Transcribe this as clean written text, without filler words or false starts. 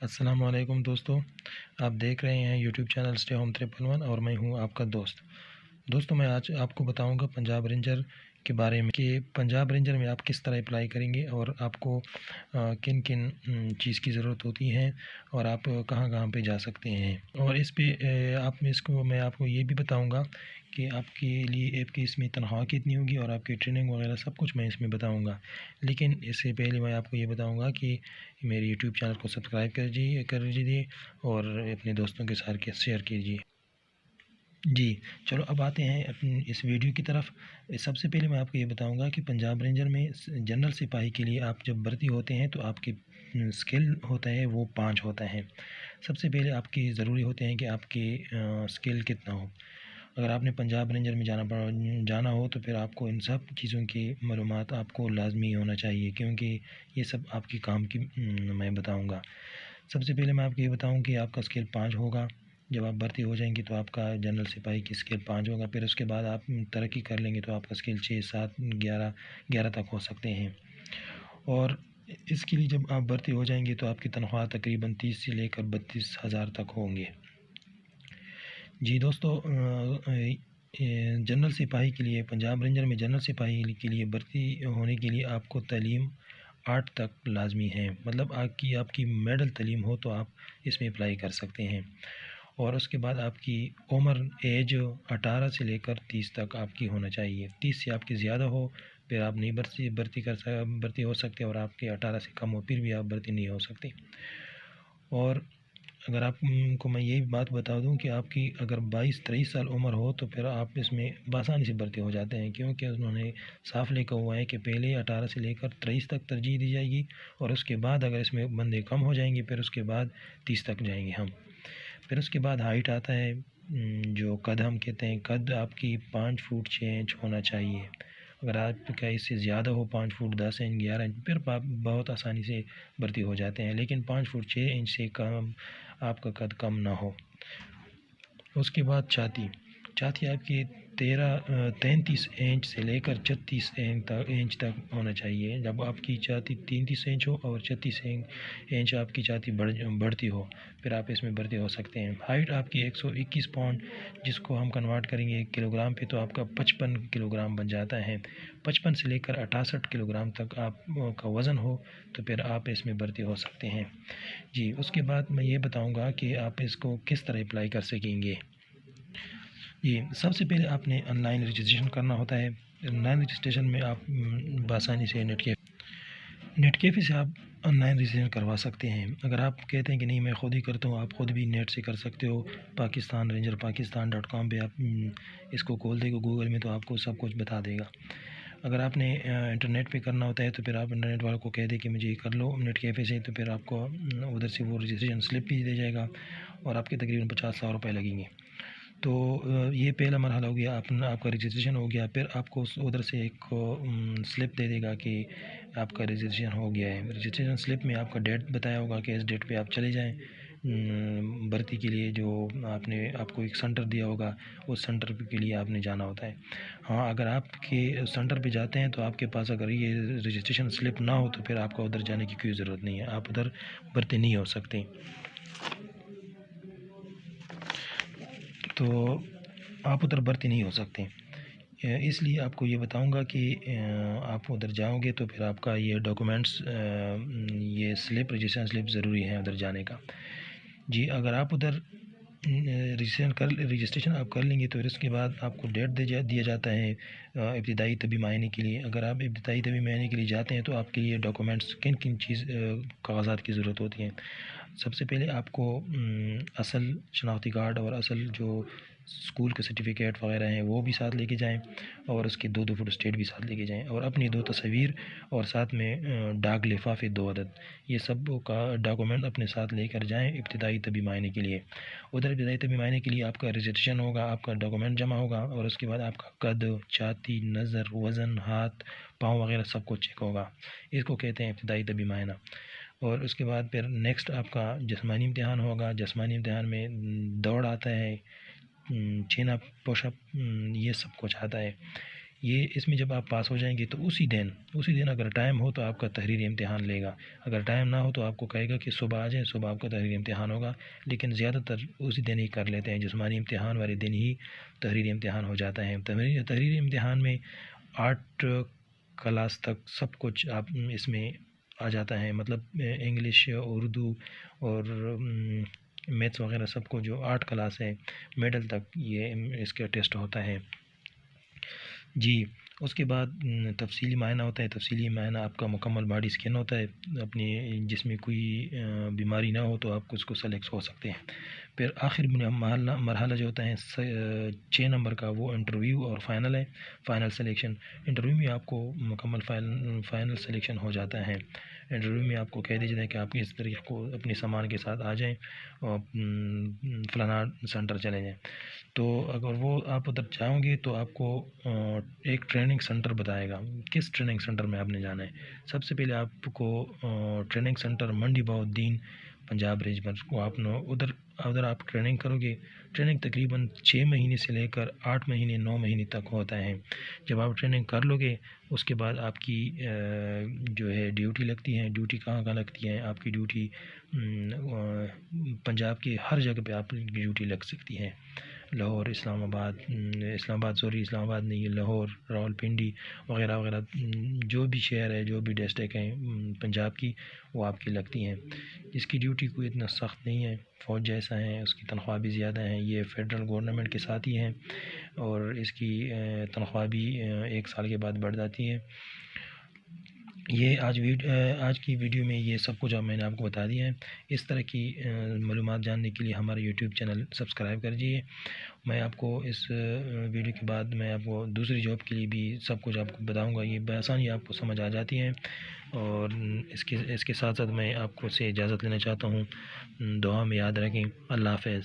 السلام علیکم دوستو، آپ دیکھ رہے ہیں یوٹیوب چینل اسٹے ہوم 311 اور میں ہوں آپ کا دوستو میں آج آپ کو بتاؤں گا پنجاب رینجر کے بارے میں کہ پنجاب رینجر میں آپ کس طرح اپلائی کریں گے اور آپ کو کن کن چیز کی ضرورت ہوتی ہے اور آپ کہاں کہاں پہ جا سکتے ہیں، اور اس پہ میں آپ کو یہ بھی بتاؤں گا کہ آپ کے لیے آپ کی اس میں تنخواہ کتنی ہوگی اور آپ کی ٹریننگ وغیرہ سب کچھ میں اس میں بتاؤں گا۔ لیکن اس سے پہلے میں آپ کو یہ بتاؤں گا کہ میرے یوٹیوب چینل کو سبسکرائب کر دیجیے اور اپنے دوستوں کے ساتھ شیئر کیجیے۔ جی چلو اب آتے ہیں اپنی اس ویڈیو کی طرف۔ سب سے پہلے میں آپ کو یہ بتاؤں گا کہ پنجاب رینجر میں جنرل سپاہی کے لیے آپ جب بھرتی ہوتے ہیں تو آپ کی اسکل ہوتا ہے وہ 5 ہوتا ہے۔ سب سے پہلے آپ کی ضروری ہوتے ہیں کہ آپ کی اسکل کتنا ہو۔ اگر آپ نے پنجاب رینجر میں جانا ہو تو پھر آپ کو ان سب چیزوں کی معلومات آپ کو لازمی ہونا چاہیے، کیونکہ یہ سب آپ کی کام کی میں بتاؤں گا۔ سب سے پہلے میں آپ کو یہ بتاؤں کہ آپ کا اسکل 5 ہوگا۔ جب آپ بھرتی ہو جائیں گے تو آپ کا جنرل سپاہی کی اسکل 5 ہوگا، پھر اس کے بعد آپ ترقی کر لیں گے تو آپ کا اسکل 6 7 11 تک ہو سکتے ہیں۔ اور اس کے لیے جب آپ بھرتی ہو جائیں گے تو آپ کی تنخواہ تقریباً 30 سے لے کر 32,000 تک ہوں گے۔ جی دوستو، جنرل سپاہی کے لیے پنجاب رینجر میں جنرل سپاہی کے لیے بھرتی ہونے کے لیے آپ کو تعلیم 8 تک لازمی ہے، مطلب آپ کی میڈل تعلیم ہو تو آپ اس میں اپلائی کر سکتے ہیں۔ اور اس کے بعد آپ کی عمر ایج 18 سے لے کر 30 تک آپ کی ہونا چاہیے۔ 30 سے آپ کی زیادہ ہو پھر آپ نہیں بھرتی ہو سکتے، اور آپ کے 18 سے کم ہو پھر بھی آپ بھرتی نہیں ہو سکتے۔ اور اگر آپ کو میں یہ بات بتا دوں کہ آپ کی اگر 22-23 سال عمر ہو تو پھر آپ اس میں بآسانی سے بھرتی ہو جاتے ہیں، کیونکہ انہوں نے صاف لکھا ہوا ہے کہ پہلے 18 سے لے کر 23 تک ترجیح دی جائے گی، اور اس کے بعد اگر اس میں بندے کم ہو جائیں گے پھر اس کے بعد 30 تک جائیں گے ہم۔ پھر اس کے بعد ہائٹ آتا ہے، جو قد ہم کہتے ہیں، قد آپ کی 5 فٹ 6 انچ ہونا چاہیے۔ اگر آپ کا اس سے زیادہ ہو 5 فٹ 10 انچ 11 انچ پھر آپ بہت آسانی سے بھرتی ہو جاتے ہیں، لیکن 5 فٹ 6 انچ سے کم آپ کا قد کم نہ ہو۔ اس کے بعد چھاتی آپ کی 33 انچ سے لے کر 36 انچ تک ہونا چاہیے۔ جب آپ کی چھاتی 33 انچ ہو اور 36 انچ آپ کی چھاتی بڑھتی ہو پھر آپ اس میں بھرتی ہو سکتے ہیں۔ ہائٹ آپ کی 121 پاؤنڈ، جس کو ہم کنورٹ کریں گے کلو گرام پہ تو آپ کا 55 کلو گرام بن جاتا ہے۔ 55 سے لے کر 68 کلو گرام تک آپ کا وزن ہو تو پھر آپ اس میں بھرتی ہو سکتے ہیں۔ جی اس کے بعد میں یہ بتاؤں گا کہ آپ اس کو کس طرح اپلائی کر سکیں گے۔ جی سب سے پہلے آپ نے آن لائن رجسٹریشن کرنا ہوتا ہے۔ آن لائن رجسٹریشن میں آپ بآسانی سے نیٹ کیفے سے آپ آن لائن رجسٹریشن کروا سکتے ہیں۔ اگر آپ کہتے ہیں کہ نہیں میں خود ہی کرتا ہوں، آپ خود بھی نیٹ سے کر سکتے ہو۔ pakistanrangerpakistan.com پہ آپ اس کو کھول دے گا گوگل میں تو آپ کو سب کچھ بتا دے گا۔ اگر آپ نے انٹرنیٹ پہ کرنا ہوتا ہے تو پھر آپ انٹرنیٹ والوں کو کہہ دیں کہ مجھے یہ کر لو نیٹ کیفے سے، تو پھر آپ کو ادھر سے وہ رجسٹریشن سلپ بھی دے جائے گا اور آپ کے تقریباً 50-100 روپے لگیں گے۔ تو یہ پہلا مرحلہ ہو گیا، آپ کا رجسٹریشن ہو گیا۔ پھر آپ کو ادھر سے ایک سلپ دے دے گا کہ آپ کا رجسٹریشن ہو گیا ہے۔ رجسٹریشن سلپ میں آپ کا ڈیٹ بتایا ہوگا کہ اس ڈیٹ پہ آپ چلے جائیں بھرتی کے لیے، جو آپ کو ایک سینٹر دیا ہوگا اس سینٹر کے لیے آپ نے جانا ہوتا ہے۔ ہاں اگر آپ کے سینٹر پہ جاتے ہیں تو آپ کے پاس اگر یہ رجسٹریشن سلپ نہ ہو تو پھر آپ کو ادھر جانے کی کوئی ضرورت نہیں ہے، آپ ادھر بھرتی نہیں ہو سکتے۔ تو آپ ادھر بھرتی نہیں ہو سکتے، اس لیے آپ کو یہ بتاؤں گا کہ آپ ادھر جاؤ گے تو پھر آپ کا یہ ڈاکومنٹس یہ رجسٹریشن سلپ ضروری ہے ادھر جانے کا۔ جی اگر آپ ادھر رجسٹریشن آپ کر لیں گے تو پھر اس کے بعد آپ کو ڈیٹ دیا جاتا ہے ابتدائی طبی معائنے کے لیے۔ اگر آپ ابتدائی طبی معائنے کے لیے جاتے ہیں تو آپ کے لیے ڈاکومنٹس کن کاغذات کی ضرورت ہوتی ہے۔ سب سے پہلے آپ کو اصل شناختی کارڈ اور اصل جو اسکول کے سرٹیفکیٹ وغیرہ ہیں وہ بھی ساتھ لے کے جائیں، اور اس کے 2 فوٹو اسٹیٹ بھی ساتھ لے کے جائیں، اور اپنی 2 تصاویر اور ساتھ میں ڈاک لفافے 2 عدد، یہ سب کا ڈاکومنٹ اپنے ساتھ لے کر جائیں ابتدائی طبی معائنے کے لیے۔ ادھر ابتدائی طبی معائنے کے لیے آپ کا رجسٹریشن ہوگا، آپ کا ڈاکومنٹ جمع ہوگا، اور اس کے بعد آپ کا قد، چھاتی، نظر، وزن، ہاتھ پاؤں وغیرہ سب کچھ چیک ہوگا۔ اس کو کہتے ہیں ابتدائی طبی معائنہ۔ اور اس کے بعد پھر نیکسٹ آپ کا جسمانی امتحان ہوگا۔ جسمانی امتحان میں دوڑ آتا ہے، چین اپ، پش اپ، یہ سب کچھ آتا ہے۔ یہ اس میں جب آپ پاس ہو جائیں گے تو اسی دن اگر ٹائم ہو تو آپ کا تحریری امتحان لے گا، اگر ٹائم نہ ہو تو آپ کو کہے گا کہ صبح آ جائیں، صبح آپ کا تحریری امتحان ہوگا، لیکن زیادہ تر اسی دن ہی کر لیتے ہیں، جسمانی امتحان والے دن ہی تحریری امتحان ہو جاتا ہے۔ تحریری امتحان میں 8 کلاس تک سب کچھ آپ اس میں آ جاتا ہے، مطلب انگلش، اردو اور میتھس وغیرہ سب کو، جو 8 کلاس ہے میڈل تک یہ اس کا ٹیسٹ ہوتا ہے۔ جی، اس کے بعد تفصیلی معائنہ ہوتا ہے۔ تفصیلی معائنہ آپ کا مکمل باڈی اسکین ہوتا ہے، اپنے جس میں کوئی بیماری نہ ہو تو آپ اس کو سلیکٹ ہو سکتے ہیں۔ پھر آخر مرحلہ جو ہوتا ہے 6 نمبر کا، وہ انٹرویو اور فائنل ہے، فائنل سلیکشن۔ انٹرویو میں آپ کو مکمل فائنل سلیکشن ہو جاتا ہے۔ انٹرویو میں آپ کو کہہ دیا جاتا ہے کہ آپ اس طریقے کو اپنے سامان کے ساتھ آ جائیں اور فلانا سینٹر چلے جائیں۔ تو اگر وہ آپ ادھر جاؤ گے تو آپ کو ایک ٹریننگ سینٹر بتائے گا، کس ٹریننگ سینٹر میں آپ نے جانا ہے۔ سب سے پہلے آپ کو ٹریننگ سینٹر منڈی بہاؤالدین پنجاب ریجمنٹ کو آپ ادھر آپ ٹریننگ کرو گے۔ ٹریننگ تقریباً 6 مہینے سے لے کر 8 مہینے 9 مہینے تک ہوتا ہے۔ جب آپ ٹریننگ کر لو گے اس کے بعد آپ کی جو ہے ڈیوٹی لگتی ہے۔ ڈیوٹی کہاں لگتی ہے؟ آپ کی ڈیوٹی پنجاب کی ہر جگہ پہ آپ کی ڈیوٹی لگ سکتی ہے، لاہور، اسلام آباد نہیں، لاہور، راولپنڈی وغیرہ وغیرہ، جو بھی شہر ہے، جو بھی ڈسٹرکٹ ہیں پنجاب کی، وہ آپ کی لگتی ہیں۔ اس کی ڈیوٹی کوئی اتنا سخت نہیں ہے، فوج جیسا ہے، اس کی تنخواہ بھی زیادہ ہے، یہ فیڈرل گورنمنٹ کے ساتھ ہی ہے، اور اس کی تنخواہ بھی 1 سال کے بعد بڑھ جاتی ہے۔ یہ آج کی ویڈیو میں یہ سب کچھ میں نے آپ کو بتا دیا ہے۔ اس طرح کی معلومات جاننے کے لیے ہمارا یوٹیوب چینل سبسکرائب کر دیجیے۔ میں آپ کو اس ویڈیو کے بعد میں آپ کو دوسری جاب کے لیے بھی سب کچھ آپ کو بتاؤں گا، یہ بآسانی آپ کو سمجھ آ جاتی ہے۔ اور اس کے ساتھ ساتھ میں آپ کو سے اجازت لینا چاہتا ہوں۔ دعا میں یاد رکھیں۔ اللہ حافظ۔